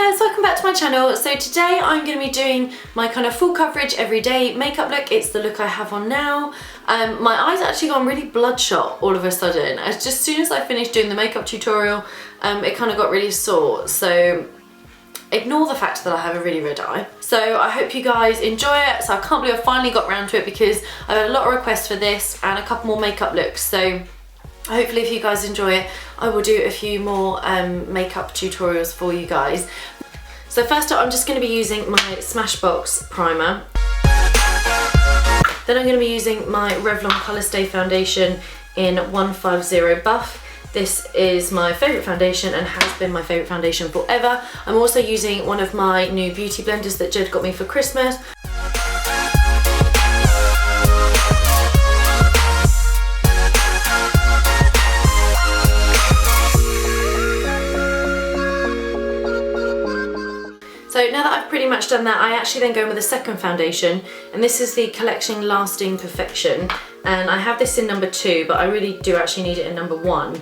guys, welcome back to my channel. So today I'm going to be doing my kind of full coverage everyday makeup look. It's the look I have on now. My eyes actually gone really bloodshot all of a sudden. As soon as I finished doing the makeup tutorial, it kind of got really sore. So ignore the fact that I have a really red eye. So I hope you guys enjoy it. So I can't believe I finally got around to it because I've had a lot of requests for this and a couple more makeup looks. So hopefully if you guys enjoy it, I will do a few more makeup tutorials for you guys. So first up, I'm just going to be using my Smashbox primer. Then I'm going to be using my Revlon Colourstay foundation in 150 Buff. This is my favourite foundation and has been my favourite foundation forever. I'm also using one of my new beauty blenders that Jed got me for Christmas. So now that I've pretty much done that, I actually then go in with a second foundation, and this is the Collection Lasting Perfection, and I have this in number 2, but I really do actually need it in number 1.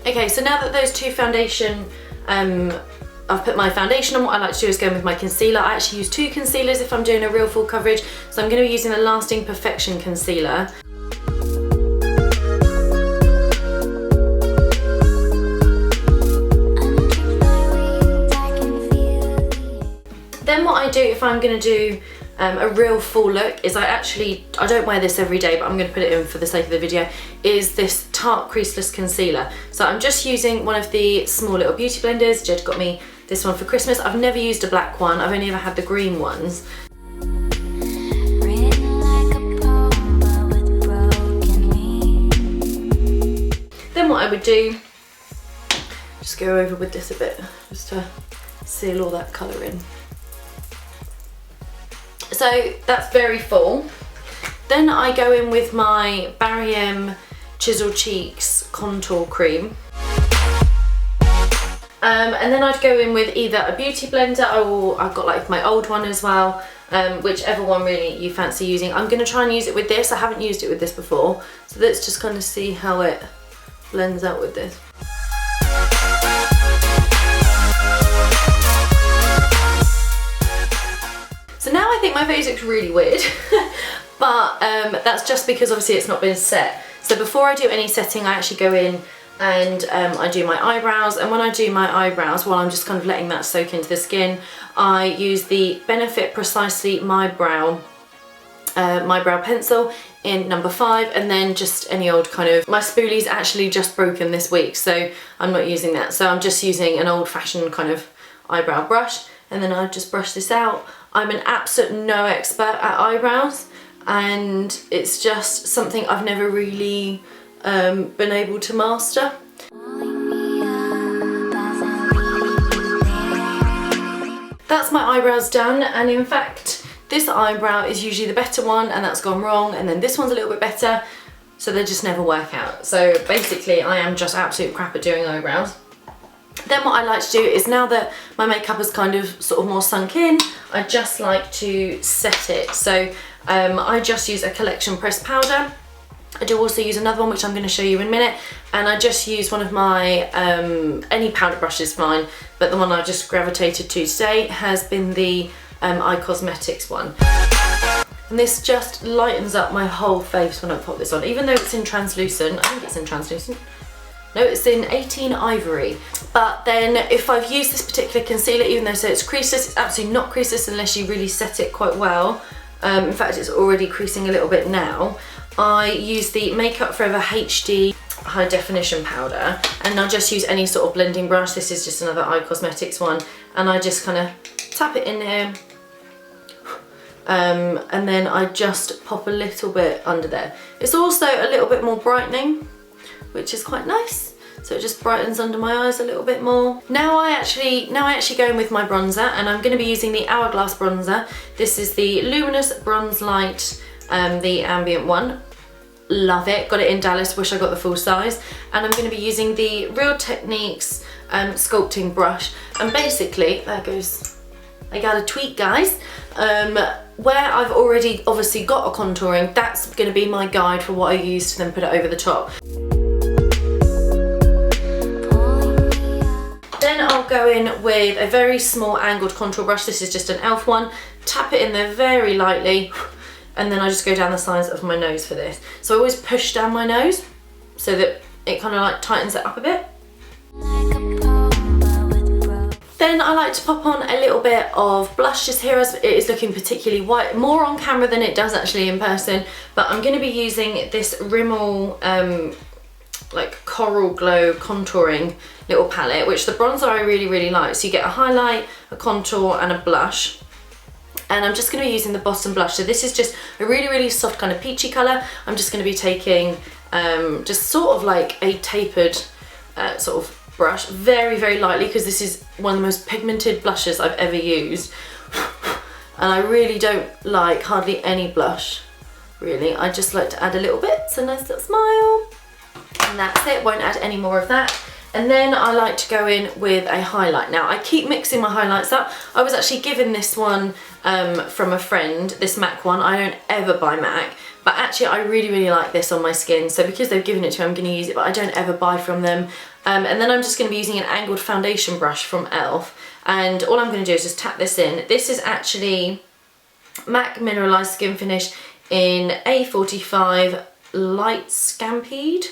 Okay, so now that those two foundation, I've put my foundation on, what I like to do is go in with my concealer. I actually use 2 concealers if I'm doing a real full coverage, so I'm going to be using the Lasting Perfection concealer. Then what I do if I'm going to do a real full look is I don't wear this every day, but I'm going to put it in for the sake of the video, is this Tarte Creaseless Concealer. So I'm just using one of the small little beauty blenders. Jed got me this one for Christmas. I've never used a black one, I've only ever had the green ones. Then what I would do, just go over with this a bit, just to seal all that colour in. So that's very full. Then I go in with my Barry M Chisel Cheeks Contour Cream. And then I'd go in with either a beauty blender, or I've got like my old one as well, whichever one really you fancy using. I'm going to try and use it with this. I haven't used it with this before, so let's just kind of see how it blends out with this. So now I think my face looks really weird, but that's just because obviously it's not been set. So before I do any setting, I actually go in and I do my eyebrows, and when I do my eyebrows, while I'm just kind of letting that soak into the skin, I use the Benefit Precisely My Brow pencil in number 5, and then just any old kind of, my spoolie's actually just broken this week, so I'm not using that. So I'm just using an old-fashioned kind of eyebrow brush, and then I just brush this out. I'm an absolute no expert at eyebrows, and it's just something I've never really been able to master. That's my eyebrows done, and in fact this eyebrow is usually the better one, and that's gone wrong, and then this one's a little bit better, so they just never work out. So basically I am just absolute crap at doing eyebrows. Then what I like to do is, now that my makeup is kind of sort of more sunk in, I just like to set it. So I just use a Collection pressed powder. I do also use another one which I'm going to show you in a minute, and I just use one of my, any powder brush is fine, but the one I've just gravitated to today has been the iCosmetics one. And this just lightens up my whole face when I pop this on, even though it's in translucent. I think it's in translucent. No, it's in 18 Ivory. But then if I've used this particular concealer, even though it's creaseless, it's absolutely not creaseless unless you really set it quite well. In fact, it's already creasing a little bit now. I use the Makeup Forever HD High Definition Powder, and I'll just use any sort of blending brush. This is just another iCosmetics one, and I just kind of tap it in here. And then I just pop a little bit under there. It's also a little bit more brightening, which is quite nice. So it just brightens under my eyes a little bit more. Now I actually go in with my bronzer, and I'm going to be using the Hourglass bronzer. This is the Luminous Bronze Light, the ambient one. Love it. Got it in Dallas, wish I got the full size. And I'm going to be using the Real Techniques sculpting brush. And basically, there goes I got a tweak, guys. Where I've already obviously got a contouring, that's going to be my guide for what I use to then put it over the top. Then I'll go in with a very small angled contour brush. This is just an e.l.f. one. Tap it in there very lightly, and then I just go down the sides of my nose for this. So I always push down my nose so that it kind of like tightens it up a bit. Then I like to pop on a little bit of blush just here, as it is looking particularly white, more on camera than it does actually in person, but I'm going to be using this Rimmel like Coral Glow contouring little palette, which the bronzer I really like. So you get a highlight, a contour and a blush. And I'm just going to be using the bottom blush. So this is just a really soft kind of peachy colour. I'm just going to be taking just sort of like a tapered sort of brush, very lightly, because this is one of the most pigmented blushes I've ever used. And I really don't like hardly any blush, really. I just like to add a little bit, so nice little smile. And that's it, won't add any more of that. And then I like to go in with a highlight. Now I keep mixing my highlights up. I was actually given this one from a friend, this MAC one. I don't ever buy MAC, but actually I really like this on my skin. So because they've given it to me, I'm going to use it, but I don't ever buy from them. And then I'm just going to be using an angled foundation brush from e.l.f. And all I'm going to do is just tap this in. This is actually MAC Mineralized Skin Finish in A45 Light Scampede.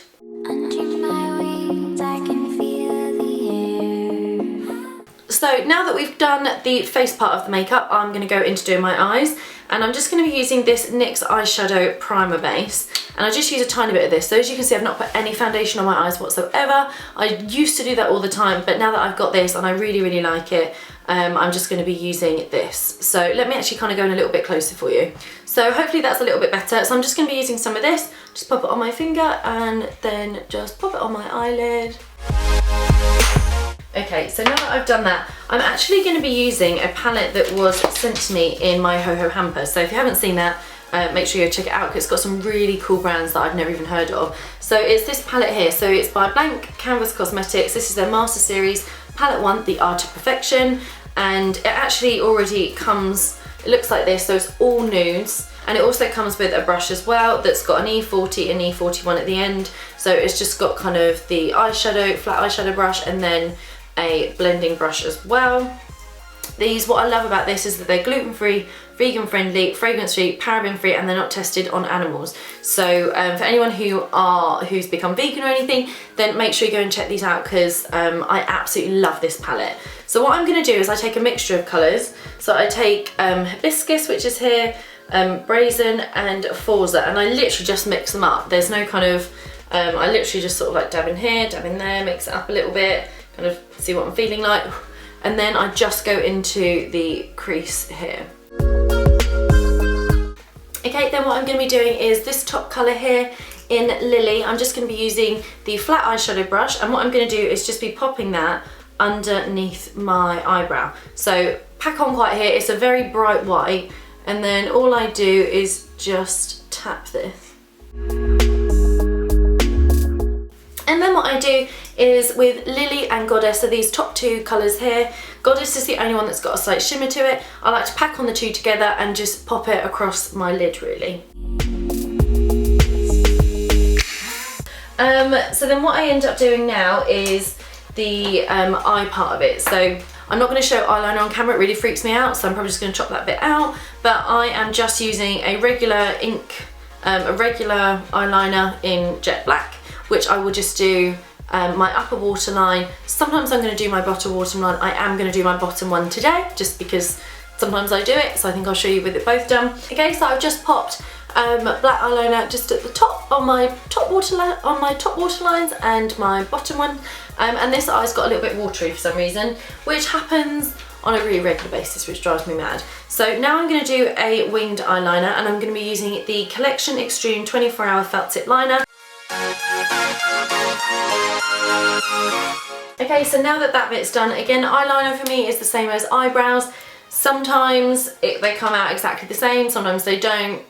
So now that we've done the face part of the makeup, I'm going to go into doing my eyes, and I'm just going to be using this NYX eyeshadow primer base, and I just use a tiny bit of this. So as you can see, I've not put any foundation on my eyes whatsoever. I used to do that all the time, but now that I've got this and I really like it, I'm just going to be using this. So let me actually kind of go in a little bit closer for you. So hopefully that's a little bit better. So I'm just going to be using some of this, just pop it on my finger and then just pop it on my eyelid. Okay, so now that I've done that, I'm actually going to be using a palette that was sent to me in my Ho hamper. So if you haven't seen that, make sure you check it out, because it's got some really cool brands that I've never even heard of. So it's this palette here. So it's by Blank Canvas Cosmetics. This is their Master Series Palette 1, The Art of Perfection. And it actually already comes, it looks like this, so it's all nudes. And it also comes with a brush as well that's got an E40 and E41 at the end. So it's just got kind of the eyeshadow, flat eyeshadow brush, and then a blending brush as well. These, what I love about this is that they're gluten-free, vegan-friendly, fragrance-free, paraben-free, and they're not tested on animals. So for anyone who's become vegan or anything, then make sure you go and check these out, because I absolutely love this palette. So what I'm going to do is I take a mixture of colours. So I take Hibiscus, which is here, Brazen, and Forza, and I literally just mix them up. There's no kind of, I literally just sort of like dab in here, dab in there, mix it up a little bit, kind of see what I'm feeling like, and then I just go into the crease here. Okay, then what I'm going to be doing is this top colour here in Lily. I'm just going to be using the flat eyeshadow brush, and what I'm going to do is just be popping that underneath my eyebrow. So pack on quite here, it's a very bright white, and then all I do is just tap this. And then what I do is with Lily and Goddess, so these top two colours here, Goddess is the only one that's got a slight shimmer to it. I like to pack on the two together and just pop it across my lid, really. So then what I end up doing now is the eye part of it. So I'm not going to show eyeliner on camera, it really freaks me out, so I'm probably just going to chop that bit out. But I am just using a regular regular eyeliner in jet black, which I will just do my upper waterline. Sometimes I'm going to do my bottom waterline. I am going to do my bottom one today, just because sometimes I do it, so I think I'll show you with it both done. Okay, so I've just popped black eyeliner just at the top on my top waterlines and my bottom one. And this eye's got a little bit watery for some reason, which happens on a really regular basis, which drives me mad. So now I'm going to do a winged eyeliner, and I'm going to be using the Collection Extreme 24-Hour Felt Tip Liner. Okay, so now that that bit's done, again, eyeliner for me is the same as eyebrows. Sometimes they come out exactly the same, sometimes they don't,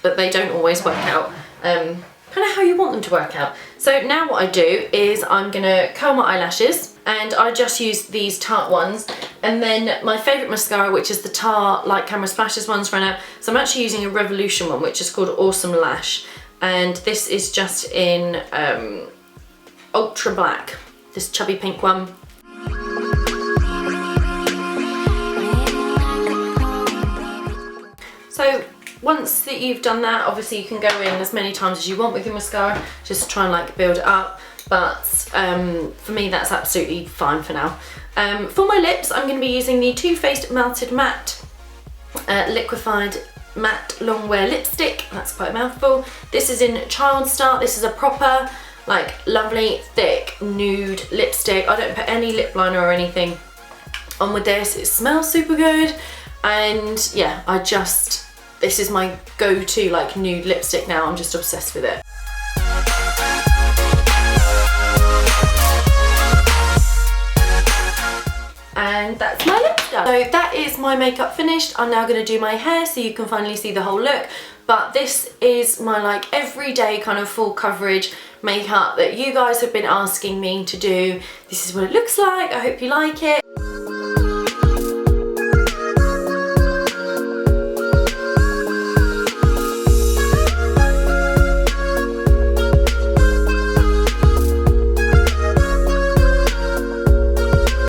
but they don't always work out kind of how you want them to work out. So now what I do is I'm gonna curl my eyelashes, and I just use these Tarte ones, And then my favourite mascara, which is the Tarte Light Camera Splashes ones, ran out. So I'm actually using a Revolution one, which is called Awesome Lash. And this is just in Ultra Black, this chubby pink one. So once that you've done that, obviously you can go in as many times as you want with your mascara, just to try and like build it up. But for me, that's absolutely fine for now. For my lips, I'm going to be using the Too Faced Melted Matte Liquefied Matte Longwear Lipstick. That's quite a mouthful. This is in Child Start. This is a proper, like, lovely, thick, nude lipstick. I don't put any lip liner or anything on with this. It smells super good. And yeah, this is my go-to, like, nude lipstick now. I'm just obsessed with it. And that's my lip done. So that is my makeup finished. I'm now going to do my hair so you can finally see the whole look. But this is my like everyday kind of full coverage makeup that you guys have been asking me to do. This is what it looks like. I hope you like it.